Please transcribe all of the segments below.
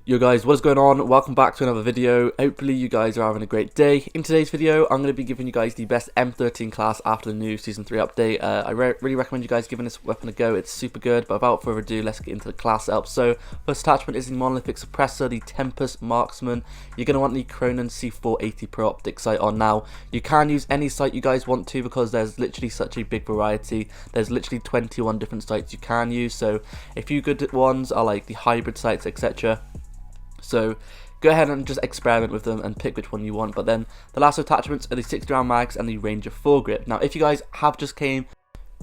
Yo guys, what is going on? Welcome back to another video. Hopefully you guys are having a great day. In today's video, I'm going to be giving you guys the best M13 class after the new Season 3 update. I really recommend you guys giving this weapon a go. It's super good, but without further ado, let's get into the class setup. So, first attachment is the Monolithic Suppressor, the Tempest Marksman. You're going to want the Cronen C480 Pro Optic sight on now. You can use any sight you guys want to because there's literally such a big variety. There's literally 21 different sights you can use, so a few good ones are like the hybrid sights, etc. So go ahead and just experiment with them and pick which one you want. But then the last attachments are the 60 round mags and the Ranger foregrip. Now if you guys have just came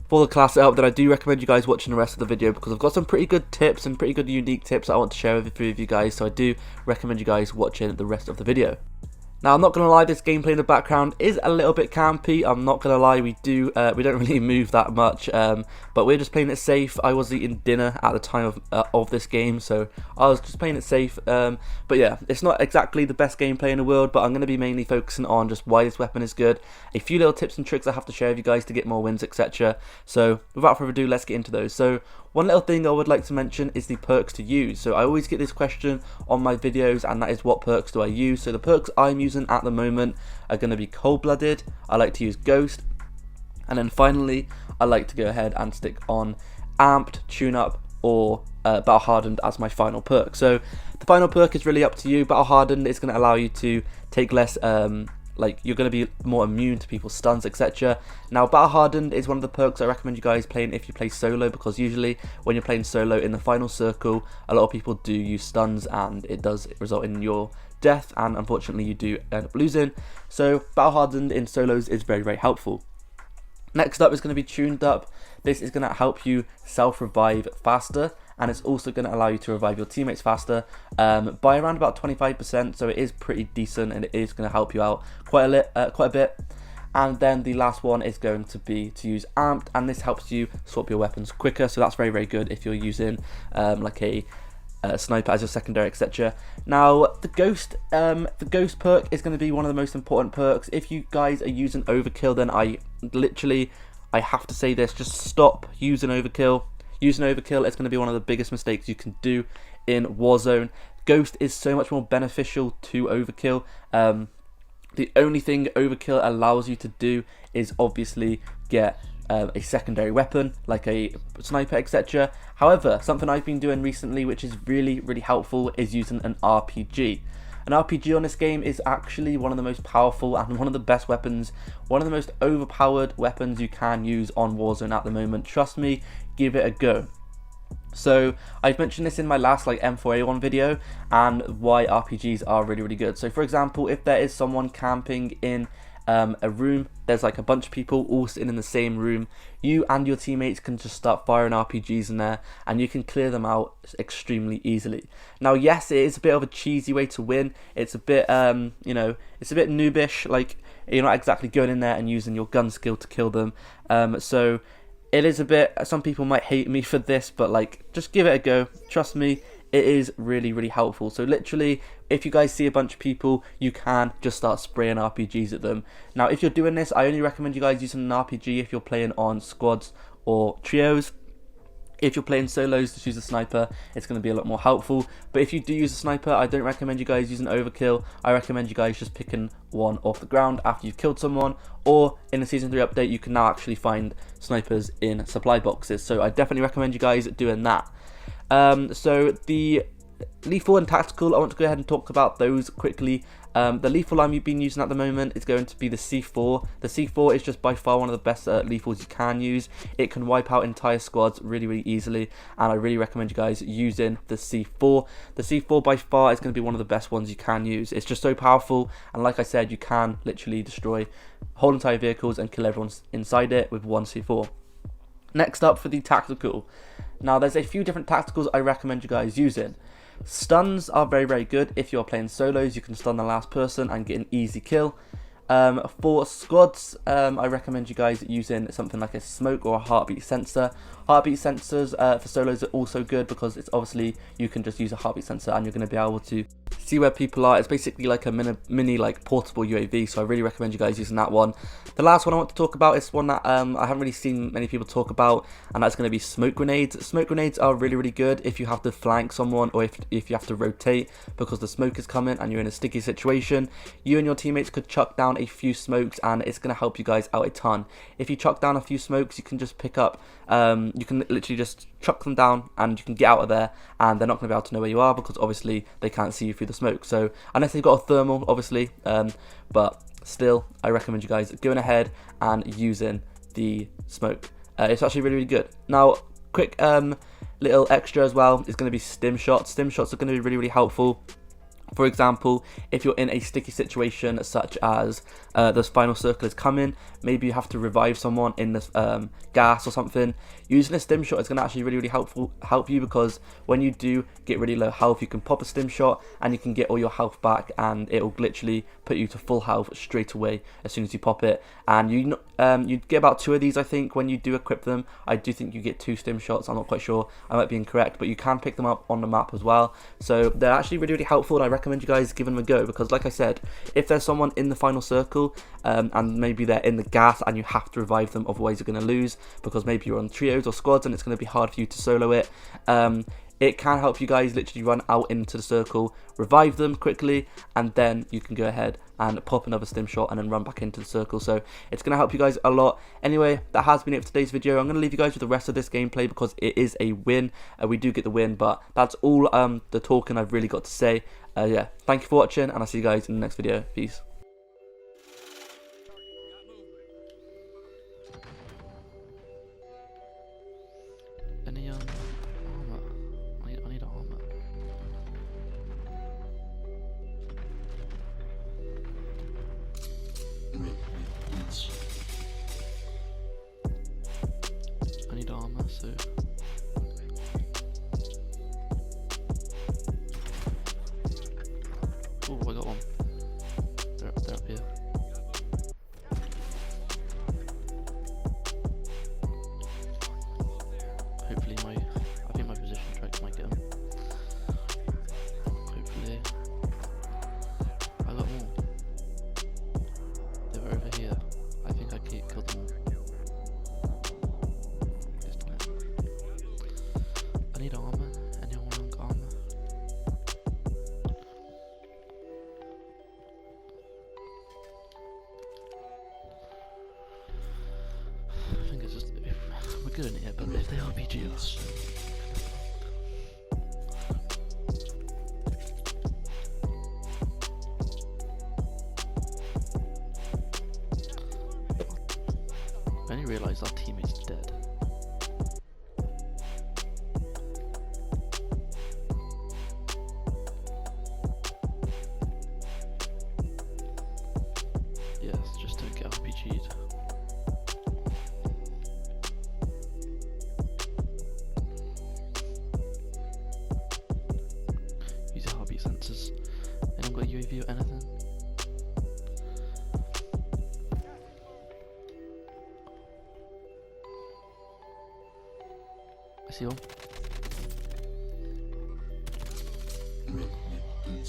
for the class setup, then I do recommend you guys watching the rest of the video because I've got some pretty good tips and pretty good unique tips that I want to share with you guys. So I do recommend you guys watching the rest of the video. Now I'm not going to lie, this gameplay in the background is a little bit campy. I'm not going to lie, we don't really move that much, but we're just playing it safe. I was eating dinner at the time of this game, so I was just playing it safe. But yeah, it's not exactly the best gameplay in the world, but I'm going to be mainly focusing on just why this weapon is good, a few little tips and tricks I have to share with you guys to get more wins, etc. So without further ado, let's get into those. So one little thing I would like to mention is the perks to use. So I always get this question on my videos, and that is, what perks do I use? So the perks I'm using at the moment are going to be Cold-Blooded, I like to use Ghost, and then finally I like to go ahead and stick on Amped, Tune-Up, or Battle Hardened as my final perk. So the final perk is really up to you. Battle Hardened is going to allow you to take less like you're going to be more immune to people's stuns, etc. Now Battle Hardened is one of the perks I recommend you guys playing if you play solo, because usually when you're playing solo in the final circle, a lot of people do use stuns and it does result in your death, and unfortunately you do end up losing. So Battle Hardened in solos is very, very helpful. Next up is going to be Tuned Up. This is going to help you self-revive faster, and it's also going to allow you to revive your teammates faster by around about 25%, so it is pretty decent and it is going to help you out quite a bit. And then the last one is going to be to use Amped, and this helps you swap your weapons quicker, so that's very, very good if you're using like a sniper as your secondary, etc. Now the ghost perk is going to be one of the most important perks. If you guys are using Overkill, then I have to say this: just stop using Overkill. Using Overkill is going to be one of the biggest mistakes you can do in Warzone. Ghost is so much more beneficial to Overkill. The only thing Overkill allows you to do is obviously get a secondary weapon like a sniper, etc. However, something I've been doing recently which is really, really helpful is using an RPG. An RPG on this game is actually one of the most powerful and one of the best weapons, one of the most overpowered weapons you can use on Warzone at the moment. Trust me, give it a go. So I've mentioned this in my last M4A1 video, and why RPGs are really, really good. So for example, if there is someone camping in a room, there's like a bunch of people all sitting in the same room, you and your teammates can just start firing RPGs in there and you can clear them out extremely easily. Now yes, it is a bit of a cheesy way to win. It's a bit you know, it's a bit noobish, like you're not exactly going in there and using your gun skill to kill them, so it is a bit, some people might hate me for this, but like, just give it a go. Trust me, it is really, really helpful. So literally, if you guys see a bunch of people, you can just start spraying RPGs at them. Now if you're doing this, I only recommend you guys using an RPG if you're playing on squads or trios. If you're playing solos, just use a sniper, it's going to be a lot more helpful. But if you do use a sniper, I don't recommend you guys using Overkill. I recommend you guys just picking one off the ground after you've killed someone, or in the Season 3 update you can now actually find snipers in supply boxes. So I definitely recommend you guys doing that. So the lethal and tactical, I want to go ahead and talk about those quickly. The lethal I've been using at the moment is going to be the C4. The C4 is just by far one of the best lethals you can use. It can wipe out entire squads really, really easily, and I really recommend you guys using the C4. The C4 by far is going to be one of the best ones you can use. It's just so powerful, and like I said, you can literally destroy whole entire vehicles and kill everyone inside it with one C4. Next up for the tactical. Now there's a few different tacticals I recommend you guys using. Stuns are very, very good. If you're playing solos, you can stun the last person and get an easy kill. For squads, I recommend you guys using something like a smoke or a heartbeat sensor. Heartbeat sensors for solos are also good because it's obviously you can just use a heartbeat sensor and you're going to be able to see where people are. It's basically like a mini like portable UAV, so I really recommend you guys using that one. The last one I want to talk about is one that I haven't really seen many people talk about, and that's going to be smoke grenades. Smoke grenades are really good if you have to flank someone or if you have to rotate because the smoke is coming and you're in a sticky situation. You and your teammates could chuck down a few smokes and it's going to help you guys out a ton. If you chuck down a few smokes, you can just pick up, you can literally just chuck them down and you can get out of there, and they're not going to be able to know where you are because obviously they can't see you through the smoke. So unless they've got a thermal, obviously, but still I recommend you guys going ahead and using the smoke. It's actually really good. Now quick little extra as well is going to be stim shots. Stim shots are going to be really helpful. For example, if you're in a sticky situation such as the final circle is coming, maybe you have to revive someone in this gas or something, using a stim shot is going to actually really help you, because when you do get really low health, you can pop a stim shot and you can get all your health back, and it will literally put you to full health straight away as soon as you pop it. And you get about 2 of these, I think, when you do equip them. I do think you get 2 stim shots. I'm not quite sure, I might be incorrect, but you can pick them up on the map as well. So they're actually really helpful, and I recommend you guys giving them a go, because like I said, if there's someone in the final circle and maybe they're in the gas and you have to revive them, otherwise you're going to lose, because maybe you're on trios or squads and it's going to be hard for you to solo it. It can help you guys literally run out into the circle, revive them quickly, and then you can go ahead and pop another stim shot and then run back into the circle. So it's going to help you guys a lot. Anyway, that has been it for today's video. I'm going to leave you guys with the rest of this gameplay because it is a win. We do get the win, but that's all the talking I've really got to say. Yeah, thank you for watching, and I'll see you guys in the next video. Peace. Any armor? I need armor. I need armor, so oh, I got one. They're up here. Hopefully I think my position track might get them. Hopefully. I got more. They were over here. I think I killed them all. This time. I need armor. Anyone want armor? I think it's just, we're good in here, but if they RPG us, I only realised our teammate's dead. Yes, just don't get RPG'd. Use your heartbeat sensors. Anyone got a UAV or anything? I see one.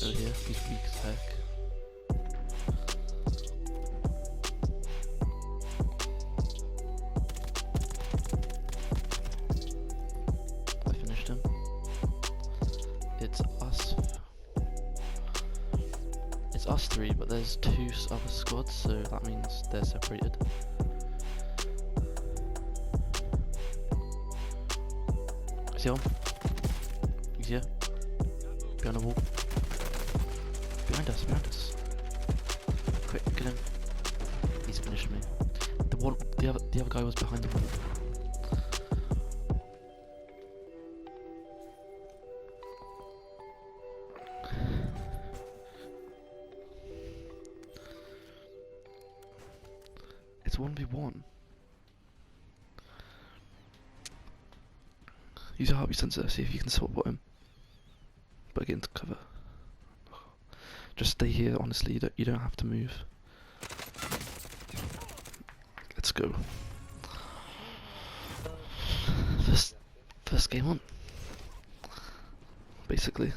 Over here, he's weak as heck. I finished him. It's us 3, but there's 2 other squads, so that means they're separated. See him? He's here. Behind the wall. Behind us. Quick, get him. He's finished me. The other guy was behind the wall. It's 1v1. Use a heartbeat sensor, see if you can support him. But get into cover. Just stay here, honestly, you don't have to move. Let's go. First game on. Basically.